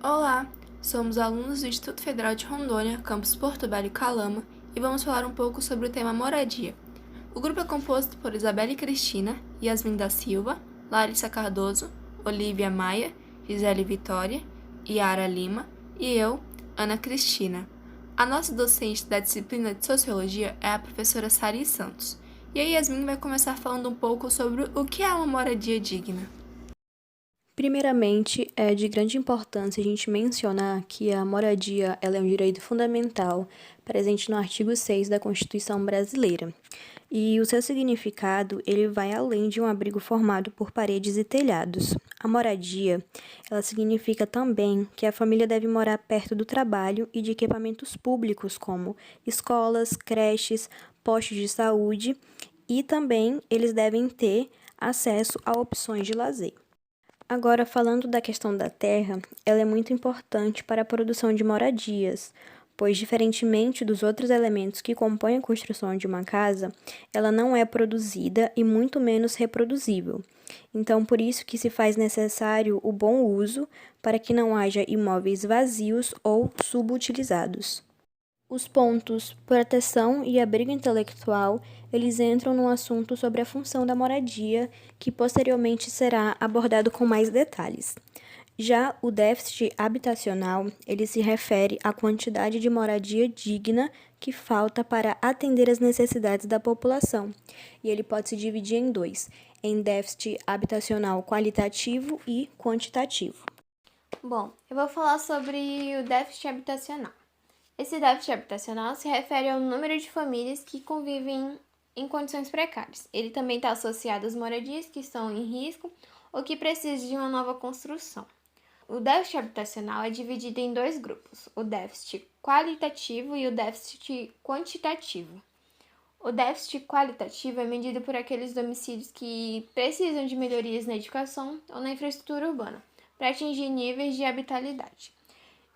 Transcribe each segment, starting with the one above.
Olá, somos alunos do Instituto Federal de Rondônia, campus Porto Velho Calama, e vamos falar um pouco sobre o tema moradia. O grupo é composto por Isabelle Cristina, Yasmin da Silva, Larissa Cardoso, Olivia Maia, Gisele Vitória, Yara Lima e eu, Ana Cristina. A nossa docente da disciplina de Sociologia é a professora Sari Santos, e a Yasmin vai começar falando um pouco sobre o que é uma moradia digna. Primeiramente, é de grande importância a gente mencionar que a moradia ela é um direito fundamental presente no artigo 6 da Constituição Brasileira. E o seu significado, ele vai além de um abrigo formado por paredes e telhados. A moradia, ela significa também que a família deve morar perto do trabalho e de equipamentos públicos como escolas, creches, postos de saúde e também eles devem ter acesso a opções de lazer. Agora, falando da questão da terra, ela é muito importante para a produção de moradias, pois, diferentemente dos outros elementos que compõem a construção de uma casa, ela não é produzida e muito menos reproduzível. Então, por isso que se faz necessário o bom uso para que não haja imóveis vazios ou subutilizados. Os pontos proteção e abrigo intelectual, eles entram no assunto sobre a função da moradia, que posteriormente será abordado com mais detalhes. Já o déficit habitacional, ele se refere à quantidade de moradia digna que falta para atender às necessidades da população, e ele pode se dividir em dois, em déficit habitacional qualitativo e quantitativo. Bom, eu vou falar sobre o déficit habitacional. Esse déficit habitacional se refere ao número de famílias que convivem em condições precárias. Ele também está associado às moradias que estão em risco ou que precisam de uma nova construção. O déficit habitacional é dividido em dois grupos, o déficit qualitativo e o déficit quantitativo. O déficit qualitativo é medido por aqueles domicílios que precisam de melhorias na educação ou na infraestrutura urbana para atingir níveis de habitabilidade.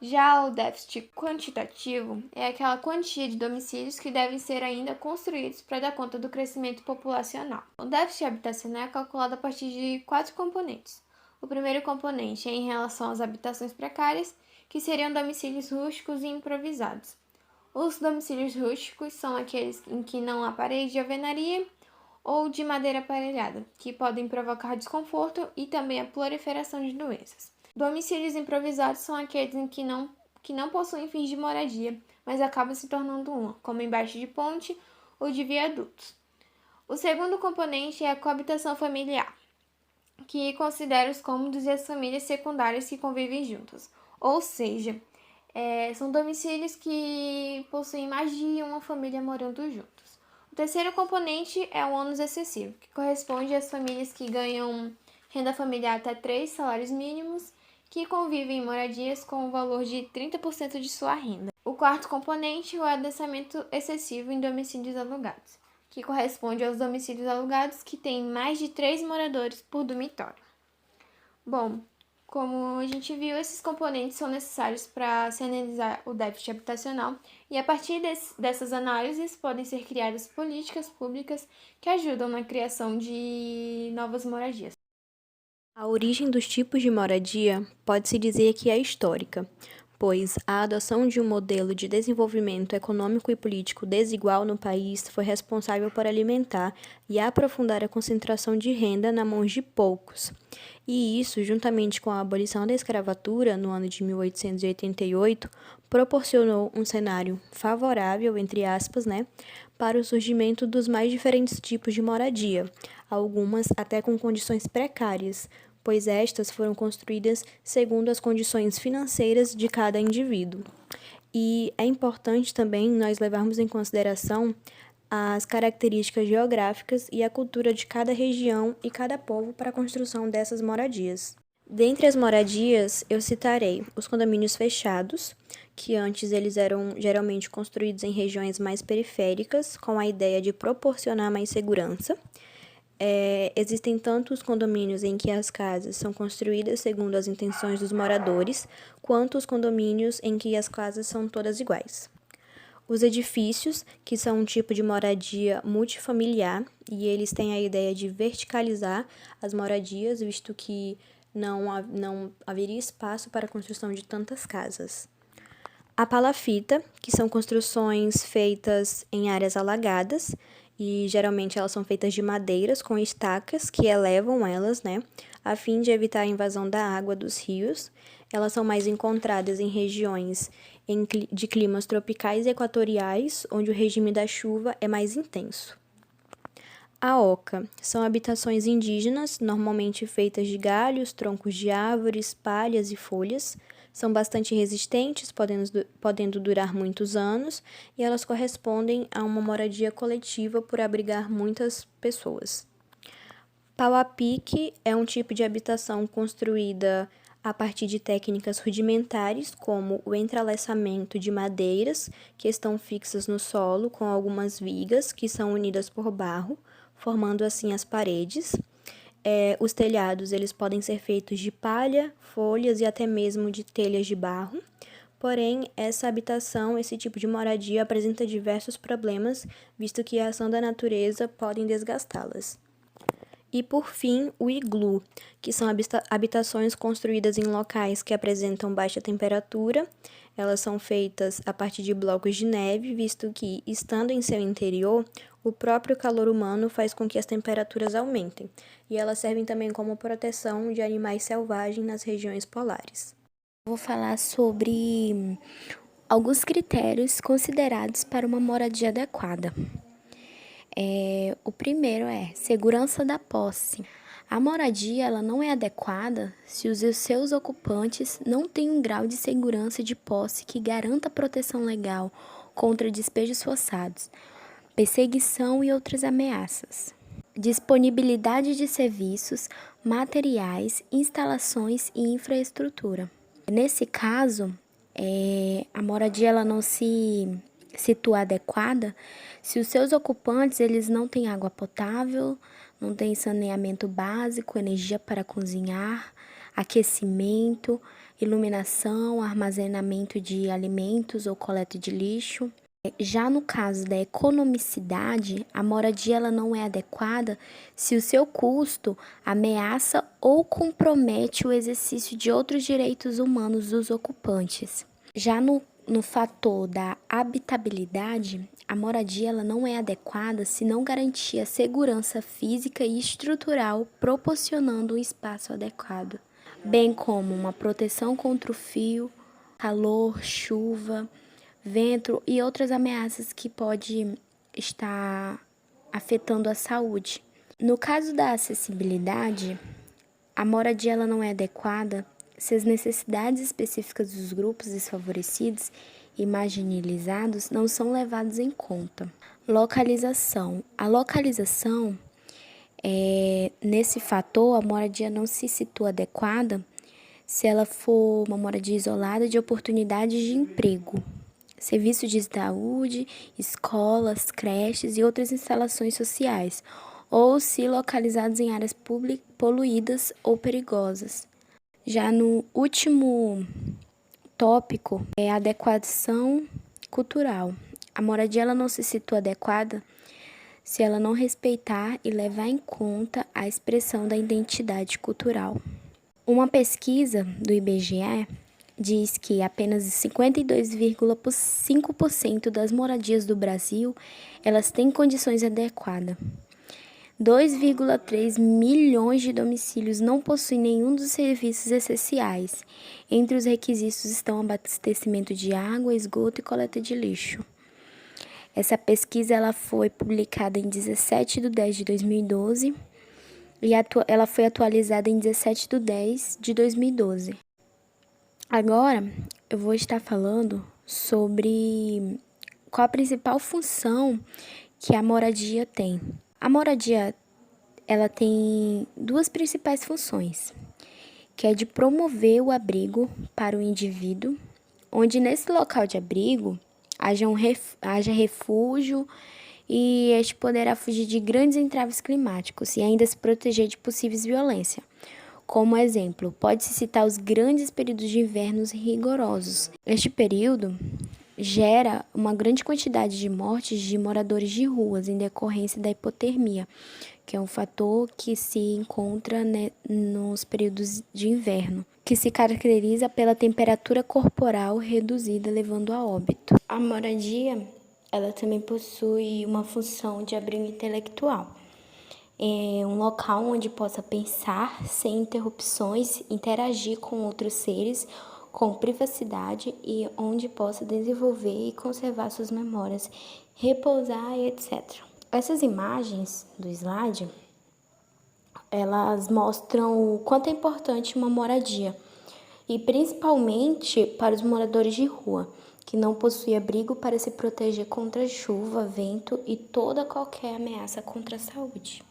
Já o déficit quantitativo é aquela quantia de domicílios que devem ser ainda construídos para dar conta do crescimento populacional. O déficit habitacional é calculado a partir de 4 componentes. O primeiro componente é em relação às habitações precárias, que seriam domicílios rústicos e improvisados. Os domicílios rústicos são aqueles em que não há parede de alvenaria ou de madeira aparelhada, que podem provocar desconforto e também a proliferação de doenças. Domicílios improvisados são aqueles em que não possuem fins de moradia, mas acabam se tornando uma, como embaixo de ponte ou de viadutos. O segundo componente é a coabitação familiar, que considera os cômodos e as famílias secundárias que convivem juntas, ou seja, são domicílios que possuem mais de uma família morando juntos. O terceiro componente é o ônus excessivo, que corresponde às famílias que ganham renda familiar até 3 salários mínimos, que convivem em moradias com o valor de 30% de sua renda. O quarto componente é o adensamento excessivo em domicílios alugados, que corresponde aos domicílios alugados que têm mais de 3 moradores por dormitório. Bom, como a gente viu, esses componentes são necessários para se analisar o déficit habitacional e, a partir dessas análises, podem ser criadas políticas públicas que ajudam na criação de novas moradias. A origem dos tipos de moradia pode-se dizer que é histórica, pois a adoção de um modelo de desenvolvimento econômico e político desigual no país foi responsável por alimentar e aprofundar a concentração de renda nas mãos de poucos. E isso, juntamente com a abolição da escravatura no ano de 1888, proporcionou um cenário favorável, entre aspas, para o surgimento dos mais diferentes tipos de moradia, algumas até com condições precárias, pois estas foram construídas segundo as condições financeiras de cada indivíduo. E é importante também nós levarmos em consideração as características geográficas e a cultura de cada região e cada povo para a construção dessas moradias. Dentre as moradias, eu citarei os condomínios fechados, que antes eles eram geralmente construídos em regiões mais periféricas, com a ideia de proporcionar mais segurança. Existem tantos condomínios em que as casas são construídas segundo as intenções dos moradores, quanto os condomínios em que as casas são todas iguais. Os edifícios, que são um tipo de moradia multifamiliar, e eles têm a ideia de verticalizar as moradias, visto que não haveria espaço para a construção de tantas casas. A palafita, que são construções feitas em áreas alagadas, e geralmente elas são feitas de madeiras com estacas que elevam elas, né, a fim de evitar a invasão da água dos rios. Elas são mais encontradas em regiões de climas tropicais e equatoriais, onde o regime da chuva é mais intenso. A oca são habitações indígenas, normalmente feitas de galhos, troncos de árvores, palhas e folhas. São bastante resistentes, podendo durar muitos anos, e elas correspondem a uma moradia coletiva por abrigar muitas pessoas. Pau a pique é um tipo de habitação construída a partir de técnicas rudimentares, como o entrelaçamento de madeiras que estão fixas no solo com algumas vigas que são unidas por barro, formando assim as paredes. Os telhados eles podem ser feitos de palha, folhas e até mesmo de telhas de barro. Porém, essa habitação, esse tipo de moradia apresenta diversos problemas, visto que a ação da natureza podem desgastá-las. E, por fim, o iglu, que são habitações construídas em locais que apresentam baixa temperatura. Elas são feitas a partir de blocos de neve, visto que, estando em seu interior, o próprio calor humano faz com que as temperaturas aumentem, e elas servem também como proteção de animais selvagens nas regiões polares. Vou falar sobre alguns critérios considerados para uma moradia adequada. O primeiro é segurança da posse. A moradia ela não é adequada se os seus ocupantes não têm um grau de segurança de posse que garanta proteção legal contra despejos forçados, perseguição e outras ameaças. Disponibilidade de serviços, materiais, instalações e infraestrutura. Nesse caso, a moradia ela não se situa adequada se os seus ocupantes eles não têm água potável, não têm saneamento básico, energia para cozinhar, aquecimento, iluminação, armazenamento de alimentos ou coleta de lixo. Já no caso da economicidade, a moradia ela não é adequada se o seu custo ameaça ou compromete o exercício de outros direitos humanos dos ocupantes. Já no fator da habitabilidade, a moradia ela não é adequada se não garantir a segurança física e estrutural, proporcionando um espaço adequado, bem como uma proteção contra o frio, calor, chuva, vento e outras ameaças que podem estar afetando a saúde. No caso da acessibilidade, a moradia ela não é adequada se as necessidades específicas dos grupos desfavorecidos e marginalizados não são levadas em conta. Localização. A localização, nesse fator, a moradia não se situa adequada se ela for uma moradia isolada de oportunidades de emprego, serviços de saúde, escolas, creches e outras instalações sociais, ou se localizados em áreas poluídas ou perigosas. Já no último tópico, é a adequação cultural. A moradia ela não se situa adequada se ela não respeitar e levar em conta a expressão da identidade cultural. Uma pesquisa do IBGE diz que apenas 52,5% das moradias do Brasil elas têm condições adequadas. 2,3 milhões de domicílios não possuem nenhum dos serviços essenciais. Entre os requisitos estão abastecimento de água, esgoto e coleta de lixo. Essa pesquisa ela foi publicada em 17 de 10 de 2012 e ela foi atualizada em 17 de 10 de 2012. Agora, eu vou estar falando sobre qual a principal função que a moradia tem. A moradia, ela tem duas principais funções, que é de promover o abrigo para o indivíduo, onde nesse local de abrigo haja refúgio e este poderá fugir de grandes entraves climáticos e ainda se proteger de possíveis violência. Como exemplo, pode-se citar os grandes períodos de invernos rigorosos. Este período gera uma grande quantidade de mortes de moradores de ruas em decorrência da hipotermia, que é um fator que se encontra, né, nos períodos de inverno, que se caracteriza pela temperatura corporal reduzida, levando a óbito. A moradia, ela também possui uma função de abrigo intelectual. É um local onde possa pensar sem interrupções, interagir com outros seres com privacidade e onde possa desenvolver e conservar suas memórias, repousar e etc. Essas imagens do slide, elas mostram o quanto é importante uma moradia, e principalmente para os moradores de rua, que não possuem abrigo para se proteger contra chuva, vento e toda qualquer ameaça contra a saúde.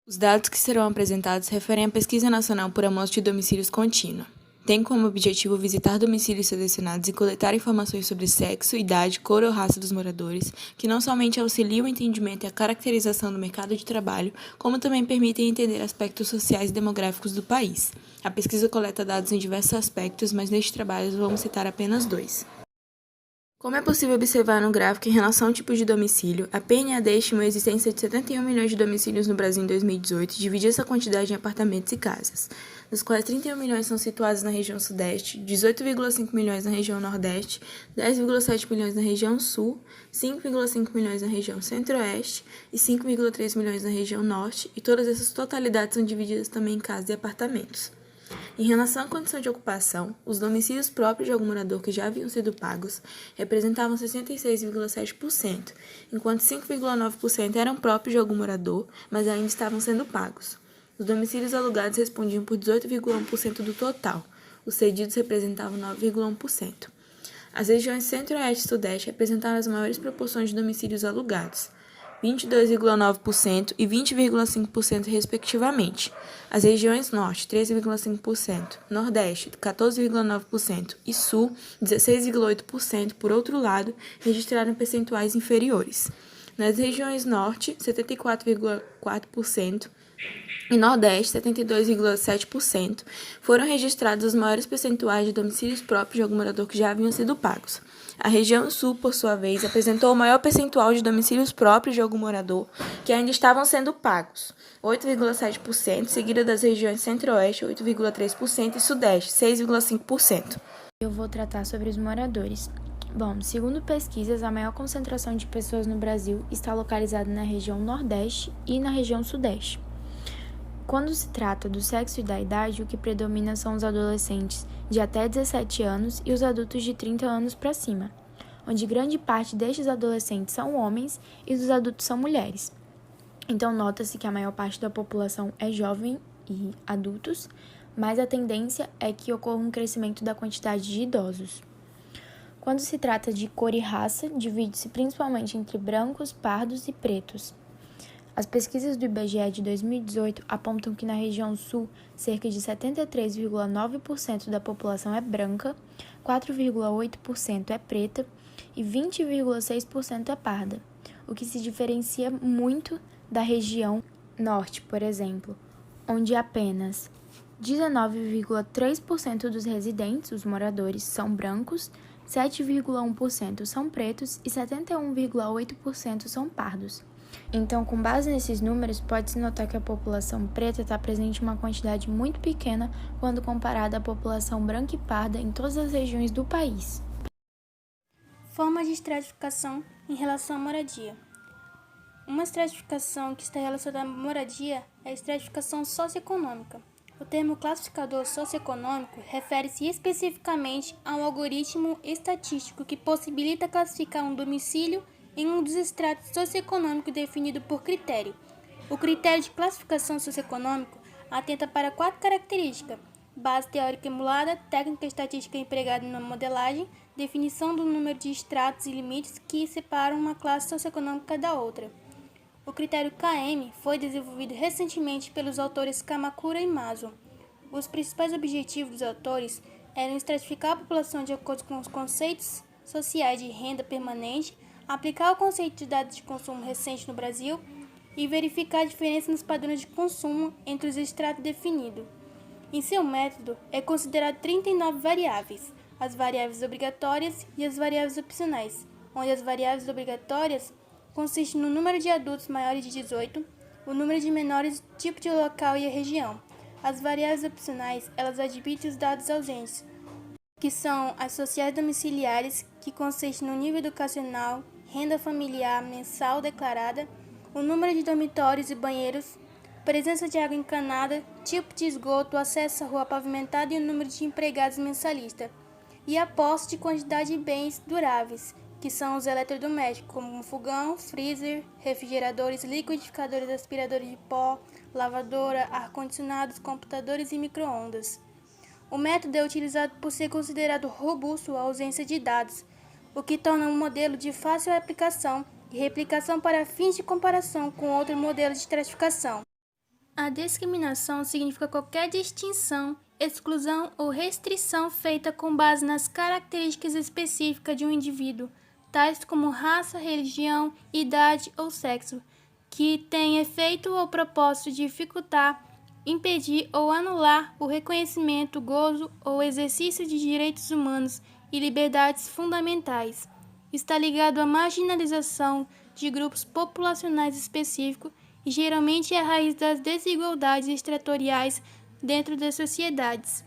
Os dados que serão apresentados referem à Pesquisa Nacional por Amostra de Domicílios Contínua. Tem como objetivo visitar domicílios selecionados e coletar informações sobre sexo, idade, cor ou raça dos moradores, que não somente auxiliam o entendimento e a caracterização do mercado de trabalho, como também permitem entender aspectos sociais e demográficos do país. A pesquisa coleta dados em diversos aspectos, mas neste trabalho vamos citar apenas 2. Como é possível observar no gráfico em relação ao tipo de domicílio, a PNAD estimou a existência de 71 milhões de domicílios no Brasil em 2018 e dividiu essa quantidade em apartamentos e casas, dos quais 31 milhões são situados na região Sudeste, 18,5 milhões na região Nordeste, 10,7 milhões na região Sul, 5,5 milhões na região Centro-Oeste e 5,3 milhões na região Norte, e todas essas totalidades são divididas também em casas e apartamentos. Em relação à condição de ocupação, os domicílios próprios de algum morador que já haviam sido pagos representavam 66,7%, enquanto 5,9% eram próprios de algum morador, mas ainda estavam sendo pagos. Os domicílios alugados respondiam por 18,1% do total, os cedidos representavam 9,1%. As regiões Centro-Oeste e Sudeste representaram as maiores proporções de domicílios alugados, 22,9% e 20,5% respectivamente. As regiões Norte, 13,5%, Nordeste, 14,9% e Sul, 16,8%, por outro lado, registraram percentuais inferiores. Nas regiões Norte, 74,4% e Nordeste, 72,7%, foram registrados os maiores percentuais de domicílios próprios de algum morador que já haviam sido pagos. A região Sul, por sua vez, apresentou o maior percentual de domicílios próprios de algum morador que ainda estavam sendo pagos, 8,7%, seguida das regiões Centro-Oeste, 8,3%, e Sudeste, 6,5%. Eu vou tratar sobre os moradores. Bom, segundo pesquisas, a maior concentração de pessoas no Brasil está localizada na região Nordeste e na região Sudeste. Quando se trata do sexo e da idade, o que predomina são os adolescentes de até 17 anos e os adultos de 30 anos para cima, onde grande parte destes adolescentes são homens e dos adultos são mulheres. Então, nota-se que a maior parte da população é jovem e adultos, mas a tendência é que ocorra um crescimento da quantidade de idosos. Quando se trata de cor e raça, divide-se principalmente entre brancos, pardos e pretos. As pesquisas do IBGE de 2018 apontam que na região Sul, cerca de 73,9% da população é branca, 4,8% é preta e 20,6% é parda, o que se diferencia muito da região Norte, por exemplo, onde apenas 19,3% dos residentes, os moradores, são brancos, 7,1% são pretos e 71,8% são pardos. Então, com base nesses números, pode-se notar que a população preta está presente em uma quantidade muito pequena quando comparada à população branca e parda em todas as regiões do país. Formas de estratificação em relação à moradia. Uma estratificação que está relacionada à moradia é a estratificação socioeconômica. O termo classificador socioeconômico refere-se especificamente a um algoritmo estatístico que possibilita classificar um domicílio em um dos estratos socioeconômicos definido por critério. O critério de classificação socioeconômico atenta para 4 características: base teórica emulada, técnica estatística empregada na modelagem, definição do número de estratos e limites que separam uma classe socioeconômica da outra. O critério KM foi desenvolvido recentemente pelos autores Kamakura e Mason. Os principais objetivos dos autores eram estratificar a população de acordo com os conceitos sociais de renda permanente, aplicar o conceito de dados de consumo recente no Brasil e verificar a diferença nos padrões de consumo entre os estratos definidos. Em seu método, é considerado 39 variáveis, as variáveis obrigatórias e as variáveis opcionais, onde as variáveis obrigatórias consistem no número de adultos maiores de 18, o número de menores, o tipo de local e a região. As variáveis opcionais, elas admitem os dados ausentes, que são as sociais domiciliares, que consistem no nível educacional, renda familiar mensal declarada, o número de dormitórios e banheiros, presença de água encanada, tipo de esgoto, acesso à rua pavimentada e o número de empregados mensalista. E a posse de quantidade de bens duráveis, que são os eletrodomésticos, como fogão, freezer, refrigeradores, liquidificadores, aspiradores de pó, lavadora, ar-condicionados, computadores e micro-ondas. O método é utilizado por ser considerado robusto à ausência de dados, o que torna um modelo de fácil aplicação e replicação para fins de comparação com outro modelo de estratificação. A discriminação significa qualquer distinção, exclusão ou restrição feita com base nas características específicas de um indivíduo, tais como raça, religião, idade ou sexo, que tem efeito ou propósito de dificultar, impedir ou anular o reconhecimento, gozo ou exercício de direitos humanos e liberdades fundamentais. Está ligado à marginalização de grupos populacionais específicos e geralmente é a raiz das desigualdades extratoriais dentro das sociedades.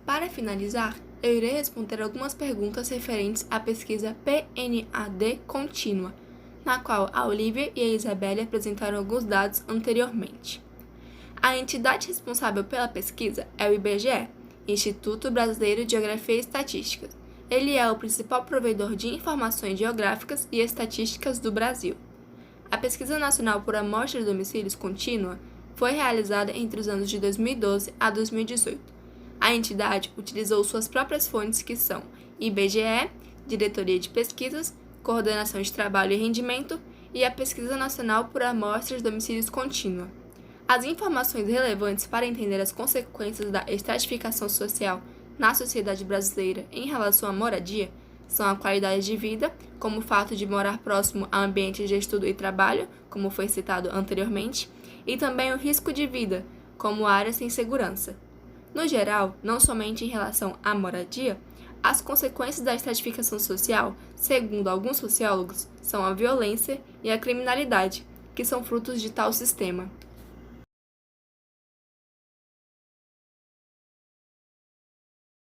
Para finalizar, eu irei responder algumas perguntas referentes à pesquisa PNAD contínua, na qual a Olivia e a Isabelle apresentaram alguns dados anteriormente. A entidade responsável pela pesquisa é o IBGE, Instituto Brasileiro de Geografia e Estatística. Ele é o principal provedor de informações geográficas e estatísticas do Brasil. A Pesquisa Nacional por Amostra de Domicílios Contínua foi realizada entre os anos de 2012 a 2018. A entidade utilizou suas próprias fontes, que são IBGE, Diretoria de Pesquisas, Coordenação de Trabalho e Rendimento e a Pesquisa Nacional por Amostra de Domicílios Contínua. As informações relevantes para entender as consequências da estratificação social na sociedade brasileira em relação à moradia são a qualidade de vida, como o fato de morar próximo a ambientes de estudo e trabalho, como foi citado anteriormente, e também o risco de vida, como áreas sem segurança. No geral, não somente em relação à moradia, as consequências da estratificação social, segundo alguns sociólogos, são a violência e a criminalidade, que são frutos de tal sistema.